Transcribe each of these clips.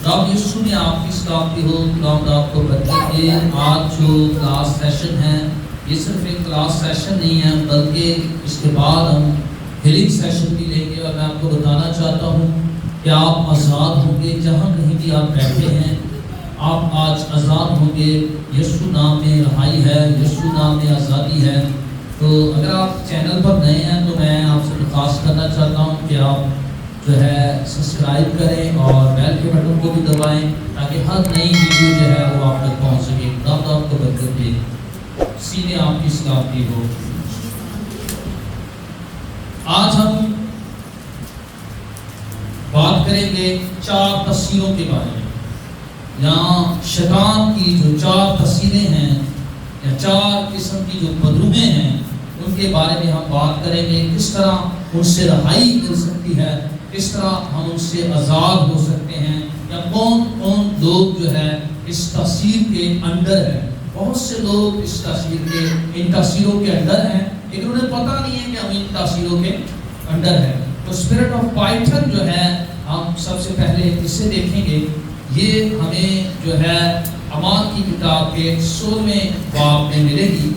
رب یسوع نے آپ کی سلامتی ہو، خداوند آپ کو برکت دے۔ آج جو کلاس سیشن ہے یہ صرف ایک کلاس سیشن نہیں ہے، بلکہ اس کے بعد ہم ہیلنگ سیشن بھی لیں گے، اور میں آپ کو بتانا چاہتا ہوں کہ آپ آزاد ہوں گے جہاں کہیں بھی آپ بیٹھے ہیں، آپ آج آزاد ہوں گے۔ یسوع نام میں رہائی ہے، یسوع نام میں آزادی ہے۔ تو اگر آپ چینل پر نئے ہیں تو میں آپ سے درخواست کرنا چاہتا ہوں کہ آپ جو ہے سبسکرائب کریں اور بیل کے بٹن کو بھی دبائیں تاکہ ہر نئی ویڈیو جو ہے وہ آپ تک پہنچ سکے۔ خدا آپ کو برکت دے، سینے آپ کی سلامتی ہو۔ آج ہم بات کریں گے 4 تفسیروں کے بارے میں۔ یہاں شیطان کی جو 4 تفسیریں ہیں یا 4 قسم کی جو بدروہیں ہیں ان کے بارے میں ہم بات کریں گے، کس طرح ان سے رہائی مل سکتی ہے، کس طرح ہم ان سے آزاد ہو سکتے ہیں، یا کون کون لوگ جو ہے اس تاثیر کے اندر ہیں۔ بہت سے لوگ اس تاثیر کے ان تاثیروں کے اندر ہیں لیکن انہیں پتہ نہیں ہے کہ ہم ان تاثیروں کے اندر ہیں۔ تو اسپرٹ آف پائتھن جو ہے ہم سب سے پہلے اسے دیکھیں گے۔ یہ ہمیں جو ہے اعمال کی کتاب کے 16ویں باب میں ملے گی۔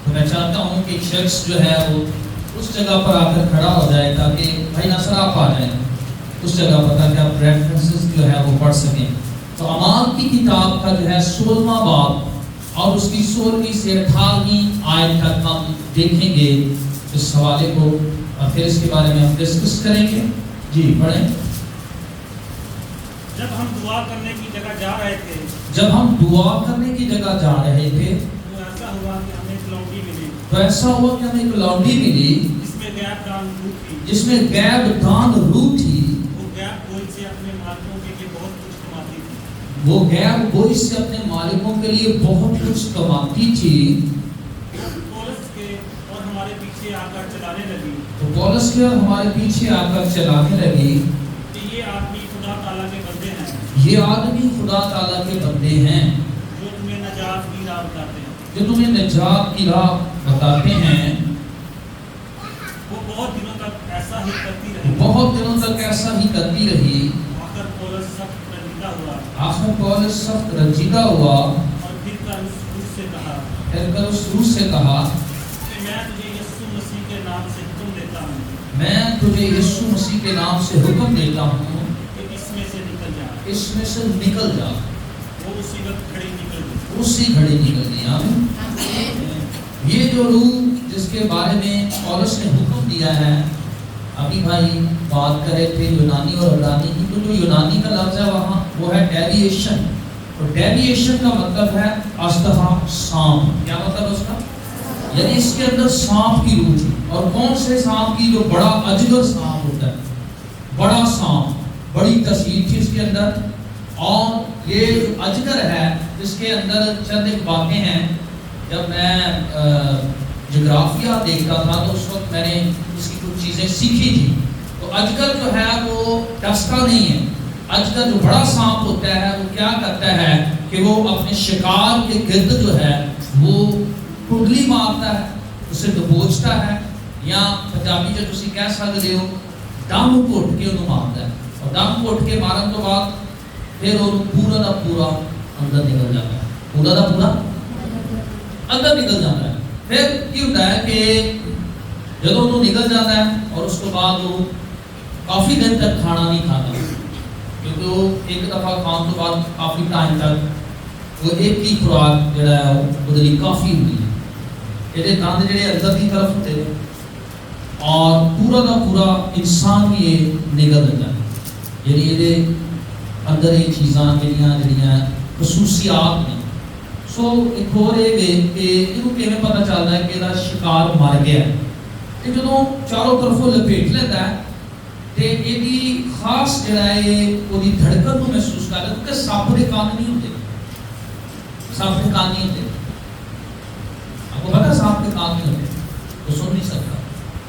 تو میں چاہتا ہوں کہ ایک شخص جو ہے وہ اس جگہ پر آ کر کھڑا ہو جائے تاکہ بھائی نصر آپ آ جائیں اس جگہ پر، تاکہ آپ ریفرنسز جو ہے وہ پڑھ سکیں۔ تو اعمال کی کتاب کا جو ہے 16واں باب اور اس کی 16ویں سے 18ویں آیت تک ہم دیکھیں گے اس حوالے کو، اور پھر اس کے بارے میں ہم ڈسکس کریں گے۔ جی پڑھیں۔ جب ہم دعا کرنے کی جگہ جا رہے تھے تو ایسا ہوا کہ ہمیں ایک لونڈی ملی جس میں غیب دان روح تھی۔ وہ غیب گوئی سے اپنے مالکوں کے لیے بہت کماتی تھی۔ پولس کے اور ہمارے پیچھے آ کر چلانے لگی کہ یہ آدمی خدا تعالیٰ کے بندے ہیں جو تمہیں نجات کی راہ بتاتے ہیں۔ وہ بہت دنوں تک ایسا ہی کرتی رہی۔ آخر پولس سخت رنجیدہ ہوا اور پھر کر اس روح سے کہا کہ میں تجھے یسوع مسیح کے نام سے حکم دیتا ہوں کہ اس میں سے نکل جا۔ وہ اسی گھڑی نکل گیا۔ یہ جو روح جس کے بارے میں پولس نے حکم دیا ہے، ابھی بھائی بات کرے تھے یونانی اور عبرانی کی، تو جو یونانی کا لفظ ہے وہاں وہ ہے ڈیویشن، اور ڈیویشن کا مطلب ہے ازدہا سانپ۔ کیا مطلب اس کا؟ یعنی اس کے اندر سانپ کی روح تھی، اور کون سے سانپ کی؟ جو بڑا اجگر سانپ ہوتا ہے، بڑا سانپ، بڑی تصویر تھی اس کے اندر۔ اور یہ جو اجگر ہے اس کے اندر چند ایک باتیں ہیں۔ جب میں جغرافیہ دیکھتا تھا تو اس وقت میں نے اس کی کچھ چیزیں سیکھی تھی۔ تو اجگر جو ہے وہ ڈستا نہیں ہے۔ اجگر جو بڑا سانپ ہوتا ہے وہ کیا کرتا ہے کہ وہ اپنے شکار کے گرد جو ہے وہ کنڈلی مارتا ہے، اسے دبوچتا ہے، یا پنجابی جو تسی کہہ سکتے ہو دم گھٹ کے انہوں مارتا ہے، اور دم گھٹ کے مارن تو بعد پھر انہوں پورا دا پورا اندر نکل جاتا ہے، پورا دا پورا اندر نکل جاتا ہے۔ پھر کی ہوتا ہے کہ جب انہوں نکل جاتا ہے اور اس کے بعد وہ کافی دن تک کھانا نہیں کھاتا، کیونکہ وہ ایک دفعہ کھان تو بعد کافی ٹائم تک وہ ایک ہی خوراک جڑا ہے وہ دلی کافی ہوئی ہے۔ یہ دند جڑے اندر کی طرف ہوتے ہیں اور پورا دا پورا انسان بھی یہ نگل دیتا ہے، یعنی یہ اندر یہ چیزاں جڑیاں خصوصیات ہیں۔ سو ایک اور یہ کہ یہ کیویں پتہ چلتا ہے کہ یہ شکار مر گیا ہے، کہ جدوں چاروں طرفوں لپیٹ لیتا ہے تو یہ خاص جڑا ہے وہ دھڑکن کو محسوس کرتا ہے، کیونکہ سپ کے کان نہیں ہوتے، سپ کے کان نہیں ہوتے، آپ کو پتا سانپ کے کان نہیں ہوتے، وہ سن نہیں سکتا،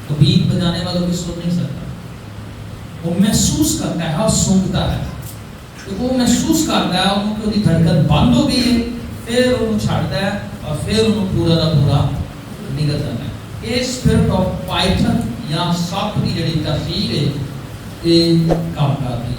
تو بیت بجانے والوں کی سن نہیں سکتا، وہ محسوس کرتا ہے اور سونگتا ہے۔ تو وہ محسوس کرتا ہے ان کی وہ دھڑکن بند ہو گئی ہے، پھر انہوں چھاڑتا ہے اور پھر انہوں پورا دا پورا نکل جاتا ہے۔ یہ اسپرٹ آف پائتھن یا سپ کی جڑی تفسیر ہے یہ کام کرتی ہے۔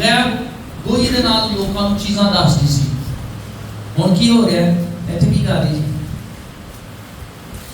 ਗੈਬ ਕੋਈ ਇਹਦੇ ਨਾਲ ਲੋਕਾਂ ਨੂੰ ਚੀਜ਼ਾਂ ਦੱਸਦੀ ਸੀ ਹੁਣ ਕੀ ਹੋ ਰਿਹਾ ਇੱਥੇ ਕੀ ਕਰ ਰਹੀ ਸੀ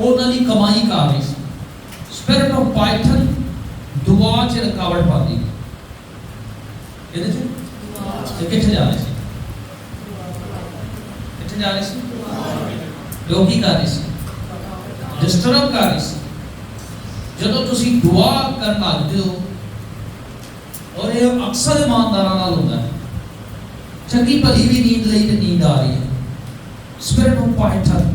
ਉਹਨਾਂ ਦੀ ਕਮਾਈ ਕਰ ਰਹੀ ਸੀ ਸਪਿਰਿਟ ਆਫ ਪਾਈਥਨ ਦੁਆ 'ਚ ਰਕਾਵਟ ਪਾਉਂਦੀ ਇਹਦੇ 'ਚ ਤੇ ਕਿੱਥੇ ਜਾ ਰਹੇ ਸੀ ਕਿੱਥੇ ਜਾ ਰਹੇ ਸੀ ਲੋਕ ਕੀ ਕਰ ਰਹੇ ਸੀ ਡਿਸਟਰਬ ਕਰ ਰਹੇ ਸੀ ਜਦੋਂ ਤੁਸੀਂ ਦੁਆ ਕਰਨ ਲੱਗਦੇ ਹੋ ਔਰ ਇਹ ਅਕਸਰ ਇਮਾਨਦਾਰਾਂ ਨਾਲ ਹੁੰਦਾ ਹੈ ਚੰਗੀ ਭਲੀ ਵੀ ਨੀਂਦ ਲਈ ਤੇ ਨੀਂਦ ਆ ਰਹੀ ਹੈ ਸਪਿਰਿਟ ਆਫ ਪਾਈਥਨ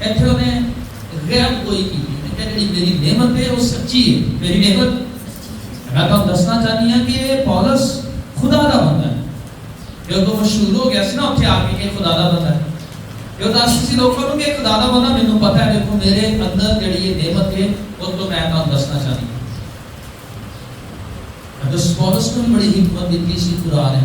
ਇੱਥੇ ਉਹਨੇ ਗੈਬ ਕੋਈ ਕੀਤੀ ਨੇ ਕਿ ਜਿਹੜੀ ਮੇਰੀ ਨਿਮਤ ਹੈ ਉਹ ਸੱਚੀ ਹੈ ਮੇਰੀ ਨਿਮਤ ਮੈਂ ਤਾਂ ਦੱਸਣਾ ਚਾਹਨੀ ਹਾਂ ਕਿ ਇਹ ਪੌਲਸ ਖੁਦਾ ਦਾ ਬੰਦਾ ਹੈ ਜਦੋਂ ਮਸ਼ਹੂਰ ਹੋ ਗਿਆ ਸੀ ਨਾ ਉੱਥੇ ਆ ਕੇ ਕਿ ਖੁਦਾ ਦਾ ਬੰਦਾ ਹੈ ਇਹ ਦੱਸਦੀ ਸੀ ਲੋਕਾਂ ਨੂੰ ਕਿ ਖੁਦਾ ਦਾ ਬੰਦਾ ਮੈਨੂੰ ਪਤਾ ਹੈ ਦੇਖੋ ਮੇਰੇ ਅੰਦਰ ਜਿਹੜੀ ਇਹ ਨਿਮਤ ਹੈ ਉਹ ਤੋਂ ਮੈਂ ਤੁਹਾਨੂੰ ਦੱਸਣਾ ਚਾਹਨੀ ਹਾਂ ਅਦਰ ਪੌਲਸ ਨੂੰ ਬੜੀ ਹਿੰਮਤ ਦਿੱਤੀ ਸੀ ਕੁਰਾਨ ਨੇ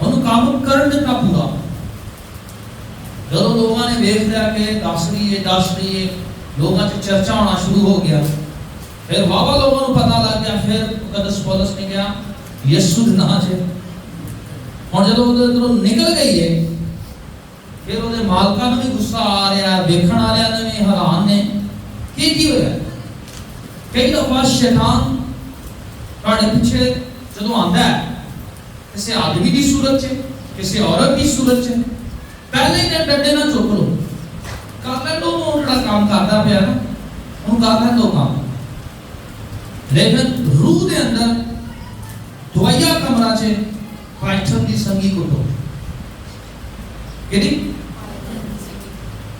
ਉਹਨੂੰ ਕੰਮ ਕਰਨ ਦਿੱਤਾ ਪੂਰਾ ਜਦੋਂ ਲੋਕਾਂ ਨੇ ਵੇਖ ਲਿਆ ਕਿ ਦੱਸ ਰਹੀ ਹੈ ਲੋਕਾਂ 'ਚ ਚਰਚਾ ਹੋਣਾ ਸ਼ੁਰੂ ਹੋ ਗਿਆ ਫਿਰ ਵਾਵਾ ਲੋਕਾਂ ਨੂੰ ਪਤਾ ਲੱਗ ਗਿਆ ਫਿਰ ਕਦਸ ਪੌਲੁਸ ਨੇ ਕਿਹਾ ਯਿਸੂ ਦੇ ਨਾਂ 'ਚ ਹੁਣ ਜਦੋਂ ਉਹਦੇ ਅੰਦਰੋਂ ਨਿਕਲ ਗਈ ਹੈ ਫਿਰ ਉਹਦੇ ਮਾਲਕਾਂ ਨੂੰ ਵੀ ਗੁੱਸਾ ਆ ਰਿਹਾ ਵੇਖਣ ਵਾਲਿਆਂ ਨੇ ਵੀ ਹੈਰਾਨ ਨੇ ਕੀ ਹੋਇਆ ਕਈ ਦਫਾ ਸ਼ੈਤਾਨ ਤੁਹਾਡੇ ਪਿੱਛੇ ਜਦੋਂ ਆਉਂਦਾ ਹੈ ਕਿਸੇ ਆਦਮੀ ਦੀ ਸੂਰਤ 'ਚ ਕਿਸੇ ਔਰਤ ਦੀ ਸੂਰਤ 'ਚ ਪਹਿਲੇ ਹੀ ਡੰਡੇ ਨਾਲ ਚੁੱਕ ਲਓ ਕਰ ਲੈ ਲੋ ਉਹ ਜਿਹੜਾ ਕੰਮ ਕਰਦਾ ਪਿਆ ਨਾ ਉਹਨੂੰ ਕਰ ਲੈ ਦੋ ਕੰਮ ਲੇਕਿਨ ਰੂਹ ਦੇ ਅੰਦਰ ਦੁਆਇਆ ਕਮਰਾ 'ਚ ਪਾਈਥਨ ਦੀ ਸੰਗੀ ਕੁੱਟੋ ਕਿਹਦੀ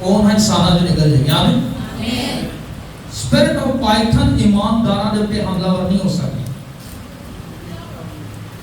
ਉਹ ਇਨਸਾਨਾਂ ਦੇ ਨਿਕਲ ਜਾਏ ਆਮੀਨ ਸਪਿਰਿਟ ਆਫ ਪਾਈਥਨ ਇਮਾਨਦਾਰਾਂ ਦੇ ਉੱਤੇ ਹਮਲਾਵਰ ਨਹੀਂ ਹੋ ਸਕਦੀ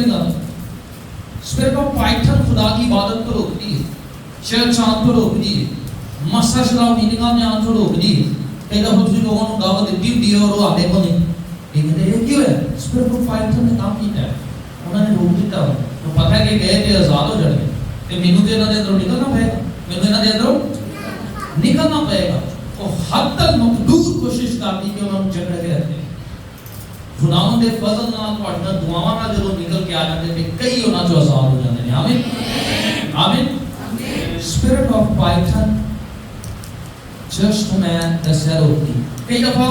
میری گل اسپرٹ آف پائتھن خدا کی عبادت کو روکتی ہے, چرچ آن کو روکتی ہے, مسا شراب میننگاں میں آن کو روکتی ہے. کئی دفعہ تسی لوگوں کو دعوت دیتی ہوتی ہے اور وہ آتے کو نہیں, یہ کیوں ہے؟ اسپرٹ آف پائتھن نے کام کیا ہے, انہوں نے روک دیتا ہے. تو پتہ ہے کہ گئے تھے آزاد ہو جائے گے, کہ مینوں تے انہاں دے اندروں نکلنا پڑے گا, مینوں انہاں دے اندروں نکلنا پڑے گا. وہ حد تک مقدور کوشش کرتی کہ انہوں نے جکڑ کے رکھتے. خداوند دے فضل نال تہاڈیاں دعاواں نال جدوں نکل کے آ جاندے تے کئی انہاں چوں آزاد ہو جاندے نے. آمین آمین. اسپرٹ آف پائتھن چرچ تو میں دسیا روکتی. کئی دفعہ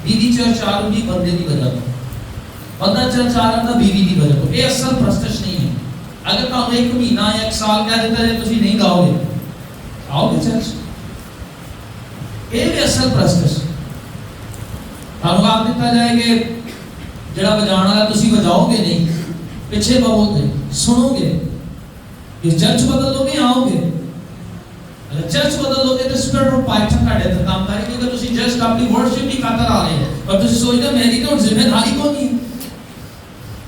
بیوی چرچ آ رہی بندے کی وجہ تو, بندہ چرچ آ رہا تھا بیوی کی وجہ تو. یہ اصل پرستش نہیں ہے. اگر تمہیں ایک مہینہ یا ایک سال کہہ دیتا ہے تسی نہیں گاؤ گے, آؤ گے چرچ؟ یہ بھی اصل پرستش. تمہیں آپ دیتا جائے کہ جڑا بجانا ہے تسی بجاؤ گے نہیں, پیچھے بہو گے, سنو گے, کہ چرچ بدل دو گے, آؤ گے. اگر چرچ بدل دو گے تو اسپرٹ آف پائتھن کا ڈیتھ کام کرے, کیونکہ تسی جسٹ اپنی ورشپ کی خاطر آ رہے ہیں اور تسی سوچتے میری تو ذمہ داری کون نہیں,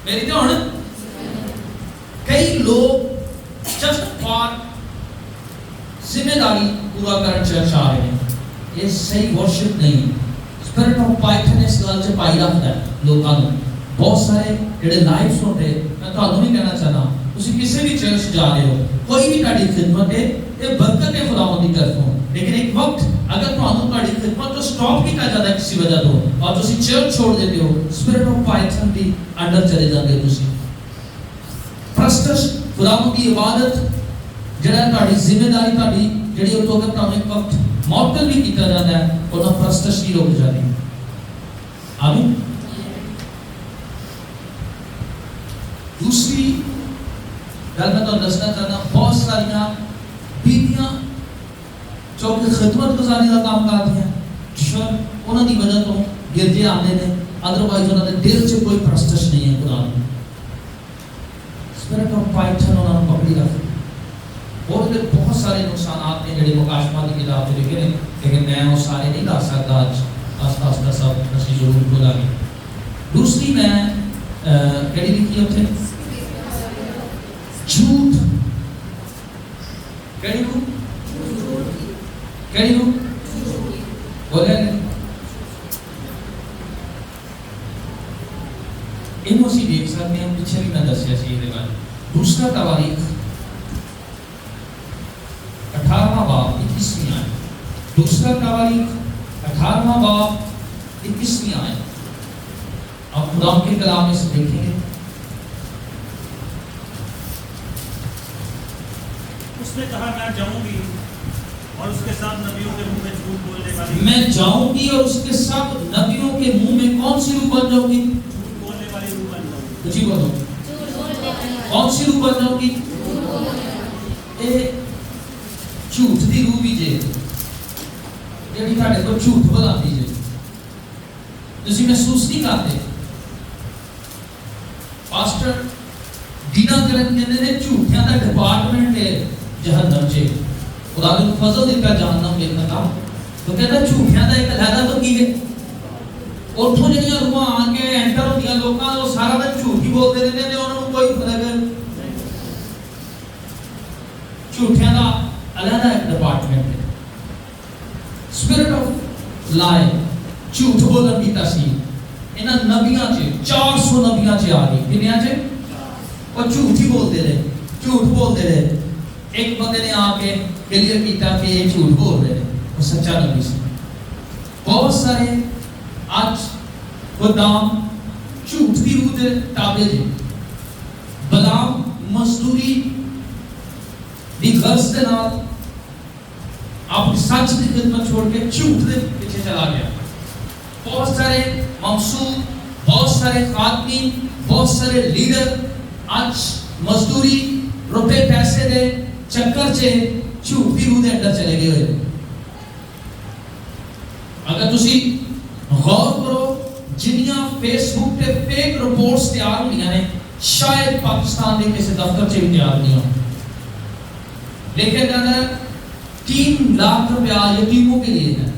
میری تو ہن. کئی لوگ جسٹ فار ذمہ داری پورا کرن چرچ آ رہے ہیں. یہ صحیح ورشپ نہیں. اسپرٹ آف پائتھن اس گل چ پائی رکھتا ہے لوگوں کو. بہت سارے جڑے لائفز ہوتے, میں تانوں نہیں کہنا چاہتا, تسی کسی بھی چرچ جا رہے ہو, کوئی بھی تہاڈی خدمت ہے یہ برکت ہے خداوند دی طرفوں. لیکن ایک وقت اگر تانوں تہاڈی خدمت تو سٹاپ کیتا جاتا ہے کسی وجہ تو, اور تسی چرچ چھوڑ دیتے ہو, اسپرٹ آف پائتھن دی انڈر چلے جاتے ہو تسی. پرستش خداوند دی عبادت جڑا تہاڈی ذمہ داری تہاڈی جڑی او تو اگر تانوں ایک وقت معطل بھی کیتا جاتا ہے اور نہ پرستش کی رک جاتی ہے. آمین. دوسری گل میں تو دسنا چاہتا ہوں, بہت ساریاں بیویاں جو کہ خدمت گزاری کا کام کرتی ہیں, شاید انہوں کی وجہ تو گرجے آتے ہیں, ادروائز انہوں نے دل سے کوئی پرستش نہیں ہے خدا میں. اسپرٹ آف پائتھن انہوں نے پکڑی رکھی. اور بہت سارے نقصانات نے جڑے مکاشفہ کی کتاب میں لکھے ہیں, لیکن میں وہ سارے نہیں لا سکتا آج, آستہ آستہ سب اسی ضرور بولا گی. دوسری میں کہڑی لکھی ہے اتنے جھوٹ. کہڑی ہوں کہڑی ہوں بولے انہوں سے دیکھ سکتے ہیں, پیچھے بھی میں دسیا سی یہ بات. دوسرا تواریخ 18واں باب 21ویں آیت. دوسرا تواریخ 18واں باب 21ویں آیت. آپ خدا کے کلام میں سے دیکھیں گے. اس نے کہا میں جاؤں گی اور اس کے ساتھ نبیوں کے منہ میں جھوٹ بولنے والی, میں جاؤں گی اور اس کے ساتھ نبیوں کے منہ میں کون سی روح بن جاؤں گی؟ جھوٹ بولنے والی روح بن جاؤں گی. جی بولو, کون سی روح بن جاؤں گی؟ جھوٹ دی روح بھی جے جڑی تہاڈے کو جھوٹ بولاندی جے, تسی محسوس نہیں کرتے. پاسٹر دینا کرن کہندے نے جھوٹیاں دا ڈپارٹمنٹ ہے جہنم چ. خدا نے فضل دیتا جہنم کے خطاب تو کہتا جھوٹیاں دا ایک علیحدہ تو کی ہے. اوتھوں جڑیاں روحاں آ کے انٹر ہوندیاں لوکاں وہ سارا دن جھوٹ ہی بولتے رہندے نے, انہاں نوں کوئی فرق نہیں. جھوٹیاں دا علیحدہ ایک ڈپارٹمنٹ ہے. اسپرٹ آف لائی, جھوٹ بولن کی تاثیر انہاں نبیاں چ 400 نبیاں چ آ گئی. کنیاں چ وہ جھوٹ ہی بولتے رہے, جھوٹ بولتے رہے. ایک بندے نے آ کے کلیئر کیتا کہ یہ جھوٹ بول رہے ہیں, وہ سچا نبی سے. بہت سارے آج خدام جھوٹ کی روح دے تابع جی. بلام مزدوری دی غرض کے نال آپ سچ کی خدمت چھوڑ کے جھوٹ دے پیچھے چلا گیا. بہت سارے مقصود, بہت سارے خادمین, بہت سارے لیڈر آج مزدوری روپے پیسے دے چکر چے جھوٹ کی روح دے اندر چلے گئے ہوئے. اگر تسی غور کرو جنیاں فیس بک تے فیک رپورٹس تیار ہوئی ہیں, شاید پاکستان دے کسی دفتر سے بھی تیار نہیں ہو. لیکن اگر 3 لاکھ روپیہ یتیموں کے لیے ہے,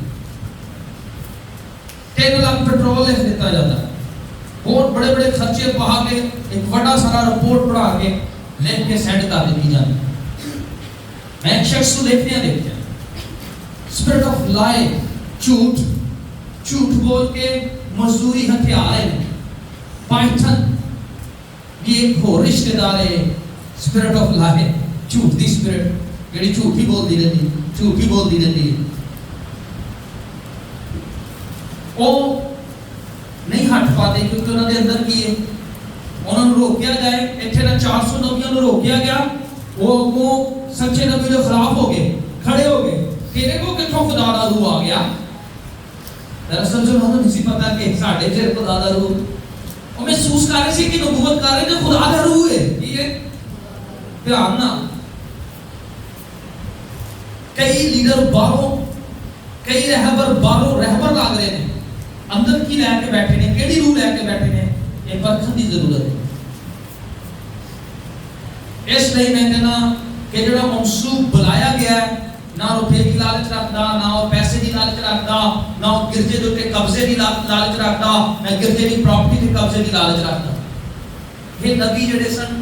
3 لاکھ پیٹرول لکھ دیتا جاتا ہے, اور بڑے بڑے خرچے پہا کے ایک بڑا سارا رپورٹ پڑھا کے لکھ کے سینڈ کر دیتی جاتی. میں ایک شخص کو دیکھتے ہیں اسپرٹ آف لائی, جھوٹ بول کے مزدوری ہتھیار ہے. پائتھن یہ ایک ہو رشتہ دار ہے اسپرٹ آف لائی, جھوٹ دی اسپرٹ جڑی جھوٹی بولتی رہتی ہے. وہ نہیں ہٹ پاتے کیونکہ انہوں نے اندر کی ہے. انہوں نے روکیا جائے اتنے نہ 400 نبیوں نے روکیا گیا, وہ سچے نبی جو خلاف ہو گئے, کھڑے ہو گئے. تیرے کو کتوں خدا دا روح آ گیا؟ دراصل جو انہوں نے نہیں پتا کہ ساڈے چ خدا دا روح وہ محسوس کر رہے سی کہ نبوت کر رہے کہ خدا دا روح ہے. یہ دھیان نہ, کئی لیڈر باہروں, کئی رہبر لگ رہے ہیں, اندر کی لے کے بیٹھے نے, کیڑی روح لے کے بیٹھے نے, یہ پرکھن کی ضرورت ہے. اس لیے میں کہنا کہ جڑا منصوب بلایا گیا ہے, نہ روپے کی لالچ رکھتا, نہ پیسے کی لالچ رکھتا, نہ گرجے کے قبضے کی لالچ رکھتا, نہ گرجے کی پراپرٹی کے قبضے کی لالچ رکھتا. یہ نبی جڑے سن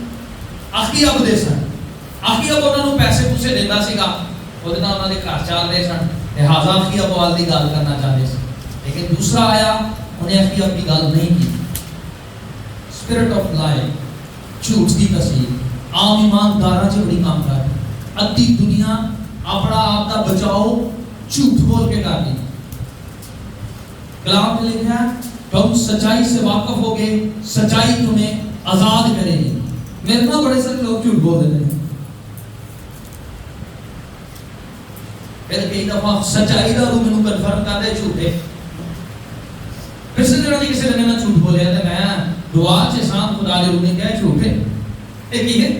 اخیب دے سن, اخیب انہوں نے پیسے پوسے دیتا سیگا, وہ دن انہوں نے گھر چال رہے سن, لہٰذا اخیب وال کی گل کرنا چاہتے سن. لیکن دوسرا آیا, انہیں اخیب کی گل نہیں کی. اسپرٹ آف لائی, جھوٹ کی تصویر عام ایمانداراں چ بڑی کام کر. ادھی دنیا اپنا آپ کا بچاؤ جھوٹ بول کے کر دی. کلام میں لکھا ہے تم سچائی سے واقف ہو گے, سچائی تمہیں آزاد کرے گی. میرے نہ بڑے سارے لوگ جھوٹ بول دیتے ہیں. پھر کئی دفعہ سچائی کا روح مینوں کنفرم کر دے جھوٹے. پھر سے جڑا کسی نے میں جھوٹ بولیا تے میں دعا چ سام خدا دے روح نے کہا جھوٹ ہے. یہ کی ہے؟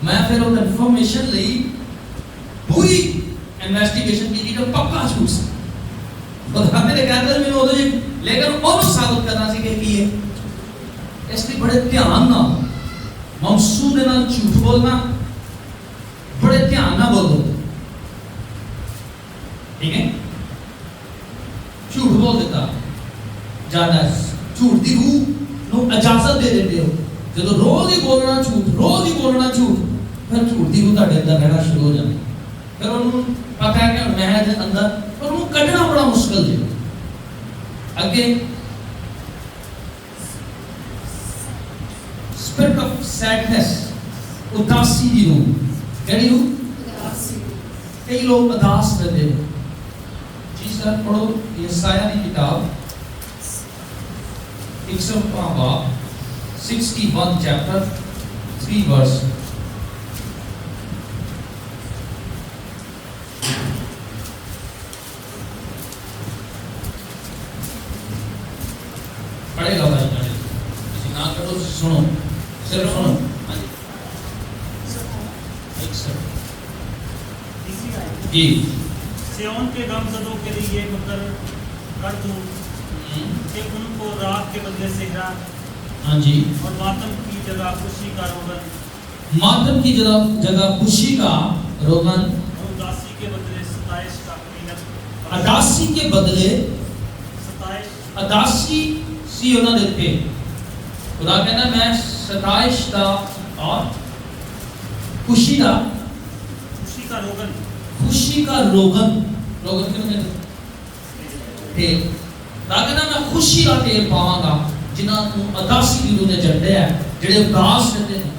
میں پھر وہ کنفرمیشن لئی پوری انویسٹیگیشن کی کہ پکا جھوٹ سی. خدا نے کہا میں وہ لیکن وہ ثابت کرنا سی کہ کی ہے. اس لیے بڑے دھیان نہ منصوبے نال جھوٹ بولنا, بڑے دھیان نہ بولو. ٹھیک ہے, جھوٹ بول دیتا جاتا ہے, جھوٹ دی روح نو اجازت دے دیتے ہو. جب روز ہی بولنا جھوٹ, پھر جھوٹ دی روح تہاڈے اندر رہنا شروع ہو جاتی. پھر انہوں پتہ ہے کہ میں دے اندر پر انہوں کڈنا بڑا مشکل ہے. اگے اسپرٹ آف سیڈنس, اداسی دی روح. کیڑی روح؟ اداسی. کئی لوگ اداس رہتے ہیں. جی سر پڑھو یسایہ کی کتاب 61واں باب 61 chapter 3 verse. پڑھے گا بھائی, کسی نہ کرو, سنو, صرف سنو. جی سیون کے غمزدوں کے لیے مقرر کر دوں کہ ان کو رات کے بدلے صحرا, ہاں جی, اور ماتم کی جگہ خوشی کا روغن, ماتم کی جگہ خوشی کا روغن, اور اداسی کے بدلے ستائش کا قیمت. اداسی کے بدلے ستائش, اداسی سی انہوں دیتے. خدا کہنا میں ستائش دا اور خوشی دا, خوشی کا روغن, خوشی کا روغن, روغن کیوں کہتے تیل. خدا کہنا میں خوشی کا تیل پاواں گا جنہاں کو اداسی کی روح نے جڑے ہیں, جڑے اداس رہتے ہیں.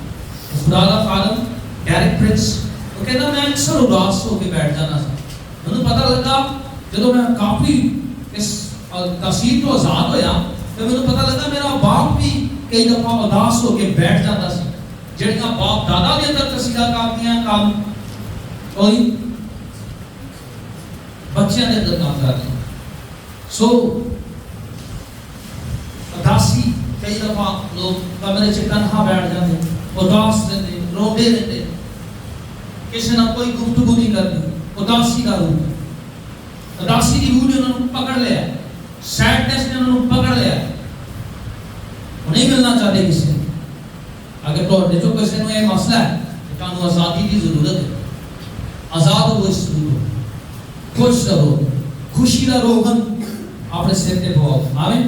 خدا کا خادم ڈیرک پرنس وہ کہتا میں اکثر اداس ہو کے بیٹھ جانا سا. مجھے پتہ لگا جب میں کافی اس تاثیر تو آزاد ہویا تو مجھے پتہ لگا میرا باپ بھی کئی دفعہ اداس ہو کے بیٹھ جاتا سی. جڑیاں باپ دادا دے اندر تسیدہ کاپیاں کام کوئی بچیاں دے اندر کام کرتے ہیں. سو اداسی کئی دفعہ لوگ کمرے سے تنہا بیٹھ جاتے, اداس رہتے, روتے رہتے, کسی نہ کوئی گفتگو نہیں کرتے. اداسی کا روح, اداسی کی روح نے انہوں نے پکڑ لیا, سیڈنس نے انہوں نے پکڑ لیا. وہ نہیں ملنا چاہتے کسی نے. اگر تو جو کسی نے یہ مسئلہ ہے کہ تمہیں آزادی کی ضرورت ہے, آزاد ہو اس روح, خوش رہو, خوشی کا روغن اپنے سر تے پاؤ. آمین.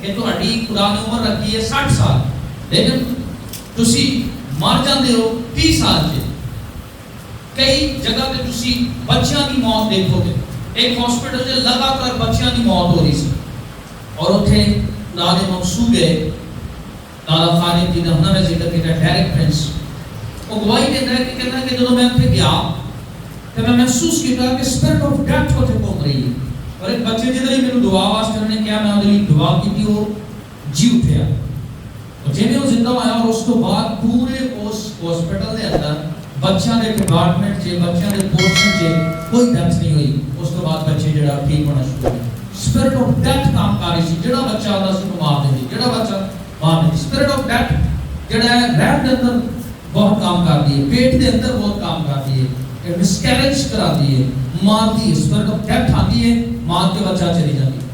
ਕਿ ਤੁਹਾਡੀ ਖੁਦਾ ਨੇ ਉਮਰ ਰੱਖੀ ਹੈ 60 ਸਾਲ, ਲੇਕਿਨ ਤੁਸੀਂ ਮਰ ਜਾਂਦੇ ਹੋ 30 ਸਾਲ 'ਚ। ਕਈ ਜਗ੍ਹਾ ਤੇ ਤੁਸੀਂ ਬੱਚਿਆਂ ਦੀ ਮੌਤ ਦੇਖੋਗੇ। ਇੱਕ ਹਸਪੀਟਲ 'ਚ ਲਗਾਤਾਰ ਬੱਚਿਆਂ ਦੀ ਮੌਤ ਹੋ ਰਹੀ ਸੀ, ਔਰ ਉੱਥੇ ਖੁਦਾ ਦੇ ਮਨਸੂਬੇ ਤਾਲਾ ਖਾਲਿਦ ਜੀ ਦਾ ਹੁਣੇ ਮੈਂ ਜ਼ਿਕਰ ਕੀਤਾ, ਡੈਰਿਕ ਪ੍ਰਿੰਸ, ਉਹ ਗਵਾਹੀ ਦਿੰਦਾ ਹੈ ਕਿ ਕਹਿੰਦਾ ਕਿ ਜਦੋਂ ਮੈਂ ਉੱਥੇ ਗਿਆ ਤੇ ਮੈਂ ਮਹਿਸੂਸ ਕੀਤਾ ਕਿ ਸਪਿਰਿਟ ਆਫ ਡੈਥ ਉੱਥੇ ਘੁੰਮ ਰਹੀ ਹੈ। ਔਰ ਇੱਕ ਬੱਚੇ ਜਿਹਦੇ ਲਈ ਮੈਨੂੰ ਦੁਆ ਵਾਸਤੇ ਉਹਨੇ ਕਿਹਾ, ਮੈਂ ਉਹਦੇ ਲਈ ਦੁਆ ਕੀਤੀ, ਉਹ ਜੀ ਉੱਠਿਆ। ਔਰ ਜਿਵੇਂ ਉਹ ਜ਼ਿੰਦਾ ਹੋਇਆ, ਔਰ ਉਸ ਤੋਂ ਬਾਅਦ ਪੂਰੇ ਉਸ ਹਸਪੀਟਲ ਦੇ ਅੰਦਰ ਬੱਚਿਆਂ ਦੇ ਡਿਪਾਰਟਮੈਂਟ 'ਚ, ਬੱਚਿਆਂ ਦੇ ਪੋਰਸ਼ਨ 'ਚ ਕੋਈ ਡੈਥ ਨਹੀਂ ਹੋਈ। ਉਸ ਤੋਂ ਬਾਅਦ ਬੱਚੇ ਜਿਹੜਾ ਠੀਕ ਹੋਣਾ ਸ਼ੁਰੂ ਹੋ ਗਿਆ। ਸਪਿਰਿਟ ਆਫ ਡੈਥ ਕੰਮ ਕਰ ਰਹੀ ਸੀ। ਜਿਹੜਾ ਬੱਚਾ ਆਉਂਦਾ ਸੀ ਉਹ ਮਾਰ ਦਿੰਦੀ, ਜਿਹੜਾ ਬੱਚਾ ਮਾਰ ਦਿੰਦੀ। ਸਪਿਰਿਟ ਆਫ ਡੈਥ ਜਿਹੜਾ ਹੈ ਰਹਿਮ ਦੇ ਅੰਦਰ ਬਹੁਤ ਕੰਮ ਕਰਦੀ ਹੈ, ਪੇਟ ਦੇ ਅੰਦਰ ਬਹੁਤ ਕੰਮ ਕਰਦੀ ਹੈ, ਮਿਸਕੈਰੇਜ ਕਰਾਦੀ ਹੈ, ਮਾਰਦੀ ਹੈ। ਸਪਿਰਿਟ ਆਫ ਡੈਥ ਆਂਦੀ ਹੈ, ਮਾਰ ਕੇ ਬੱਚਾ ਚਲੀ ਜਾਂਦੀ ਹੈ।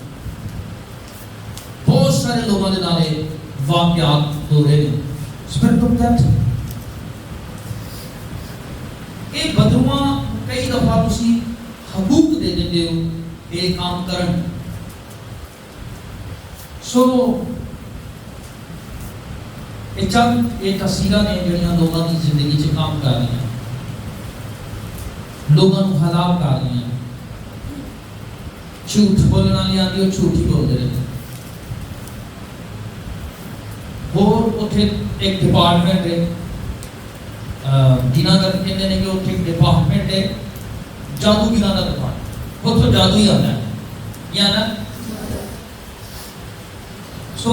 ਬਹੁਤ ਸਾਰੇ ਲੋਕਾਂ ਦੇ ਨਾਲ ਇਹ ਵਾਕਿਆਤ ਹੋ ਰਹੇ ਨੇ। ਸਪਿਰਿਟ ਆਫ ਡੈਥ ਇਹ ਬਦਰੂਆਂ ਕਈ ਦਫਾ ਤੁਸੀਂ ਹਕੂਕ ਦੇ ਦਿੰਦੇ ਹੋ ਇਹ ਕੰਮ ਕਰਨ। ਸੋ ਇਹ ਚੰਦ ਇਹ ਤਸਵੀਰਾਂ ਨੇ ਜਿਹੜੀਆਂ ਲੋਕਾਂ ਦੀ ਜ਼ਿੰਦਗੀ 'ਚ ਕੰਮ ਕਰ ਰਹੀਆਂ, ਲੋਕਾਂ ਨੂੰ ਹਲਾਕ ਕਰ ਰਹੀਆਂ। ਝੂਠ ਬੋਲਣ ਵਾਲੀ ਆਂਦੀ, ਉਹ ਝੂਠ ਹੀ ਬੋਲਦੇ ਰਹੇ। ਹੋਰ ਉੱਥੇ ਇੱਕ ਡਿਪਾਰਟਮੈਂਟ ਹੈ, ਜਿਨ੍ਹਾਂ ਦਾ ਕਹਿੰਦੇ ਨੇ ਕਿ ਉੱਥੇ ਇੱਕ ਡਿਪਾਰਟਮੈਂਟ ਹੈ ਜਾਦੂਗਰਾਂ ਦਾ ਡਿਪਾਰਟਮੈਂਟ, ਉੱਥੋਂ ਜਾਦੂ ਹੀ ਆਉਂਦਾ ਹੈ ਜਾਂ ਨਾ। ਸੋ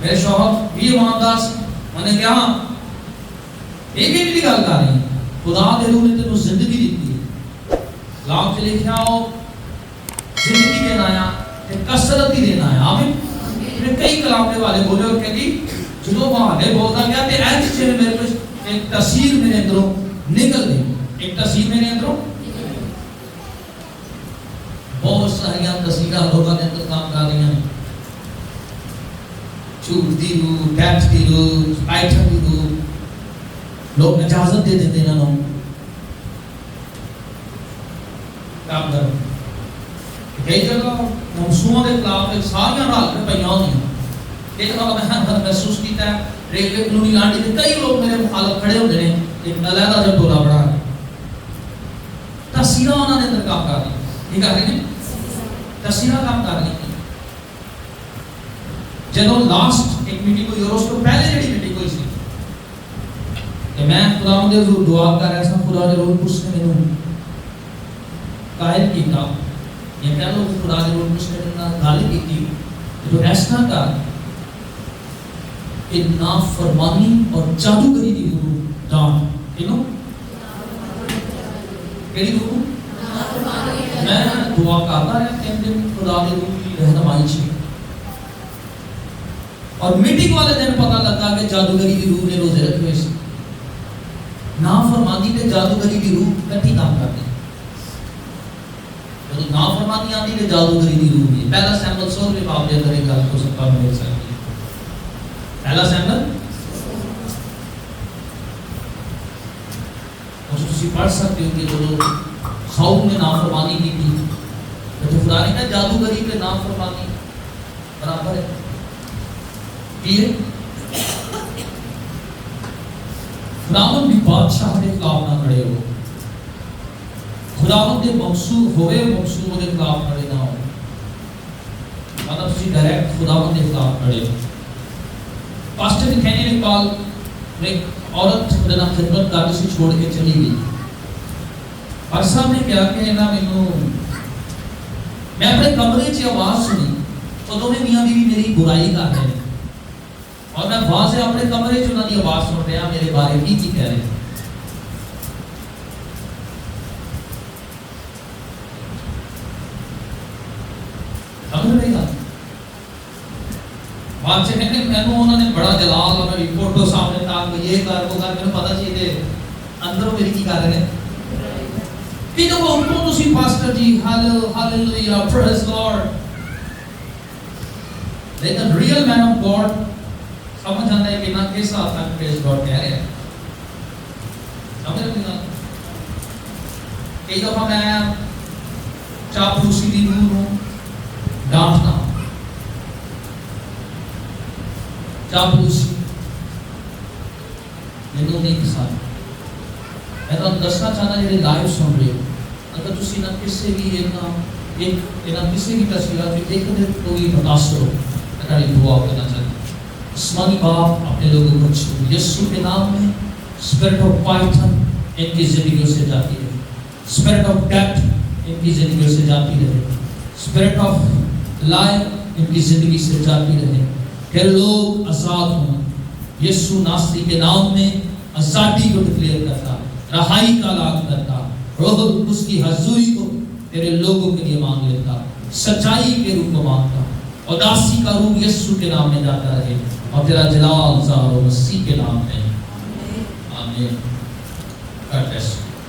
میرے شوہر بھی ایماندار سی میں نے کہا ایک ہی بھی گل کر رہی خدا دے روح نے تینوں زندگی دیتی ہے کلام چ لکھا ہو زندگی دینا آیا کثرت ہی دینا آیا آمین میں کئی کلام کے والے بولے اور کہتی جدو بہانے بولتا گیا کہ ایسی چیز میرے کو ایک تصویر میرے اندروں نکل گئی ایک تصویر میرے اندروں بہت ساری تصویریں لوگوں کے اندر کام کر رہی ہیں جھوٹ دی روح ٹیکس دی روح آئٹم دی روح لوگ اجازت دے دیتے ہیں انہوں کام کرو کئی جگہ منصوبوں کے خلاف ساریاں رال کے پہیاں ہوئی ایک دفعہ میں محسوس کیتا ہے ریلوے کلونی لانڈی کے کئی لوگ میرے مخالف کھڑے ہوتے ہیں ایک علیحدہ جب ٹولا بڑا ہے تصویریں انہوں نے اندر کام کر رہی یہ کر رہی ہیں تصویریں کام کر رہی ہیں جب لاسٹ ایک میٹنگ ہوئی اور اس کو پہلے جڑی میٹنگ ہوئی سی کہ میں خدا دے حضور دعا کر رہا سا خدا دے روح اس نے مینوں قائل کیتا یہ کہہ لو خدا دے روح اس نے مینوں غالب کیتی تو ایسا کر کہ نافرمانی اور جادوگری کی روح ڈان کینو کیڑی روح میں دعا کرتا رہا کہ دن خدا دے روح کی رہنمائی چاہیے اور میٹنگ والے دن پتہ لگا کہ جادوگری کی روح نے روزے رکھے ہوئے سی نافرمانی تے جادوگری کی روح کٹھی کام کرتی جب نافرمانی آتی تے جادوگری کی روح ہے پہلا سیمبل 100 روپے باپ دے کرے گا تو سب کا مل سکتی ہے پہلا سیمبل اور تسی پڑھ سکتے ہو کہ جو ساؤتھ میں نافرمانی کی تھی تو خدا نے کہا جادوگری پہ نافرمانی برابر ہے یہ خداوند بھی بادشاہ کے خلاف نہ کھڑے ہو خداوند کے مقصود ہوئے مقصود کے خلاف کھڑے نہ ہو مطلب تسی ڈائریکٹ خداوند کے خلاف کھڑے ہو پاسٹر کہنے اقبال ایک عورت خدا خدمت کاری سے چھوڑ کے چلی گئی اور صاحب نے کیا کہنا میں اپنے کمرے سے آواز سنی تو دونوں میاں بیوی میری برائی کر رہے ہیں اور میں وہاں سے اپنے کمرے سے انہوں کی آواز سن رہا میرے بارے کی کہہ رہے ہیں سمجھ رہے گا بات سے کہنے میں انہوں نے بڑا جلال اور میری فوٹو سامنے تھا کہ یہ کر وہ کر میں پتہ چاہیے کہ اندروں میری کی کر رہے ہیں کہ جب وہ انہوں تو سی پاسٹر جی ہاللویا پریز گاڈ لیکن ریئل مین آف گاڈ سمجھ جانا ہے کہ نہ کیسا آتا ہے پریز گاڈ کہہ رہے ہیں سمجھ رہے ہیں کئی دفعہ میں چاپلوسی دی روح ہوں ڈانٹنا چاپلوسی میں نہیں پسند میں تو دسنا چاہتا جی لائیو سن رہے ہو اگر تسی نہ کسی بھی ایک کسی بھی تصویرات بھی ایک دن کوئی متاثر ہو اگر یہ دعا کرنا چاہتا آسمانی باپ اپنے لوگوں کو چھو یسوع کے نام میں اسپرٹ آف پائتھن ان کی زندگیوں سے جاتی رہے اسپرٹ آف ڈیتھ ان کی زندگیوں سے جاتی رہے اسپرٹ آف لائف ان کی زندگی سے جاتی رہے کہ لوگ آزاد ہوں یسوع ناصری کے نام میں آزادی کو ڈکلیئر کرتا رہائی کا اعلان کرتا روح اس کی حضوری کو تیرے لوگوں کے لیے مانگ لیتا سچائی کے روح کو مانگتا اداسی کا روح یسوع کے نام میں جاتا رہے اور تیرا جلال ظاہر ہو مسیح کے نام میں آمین. God bless you.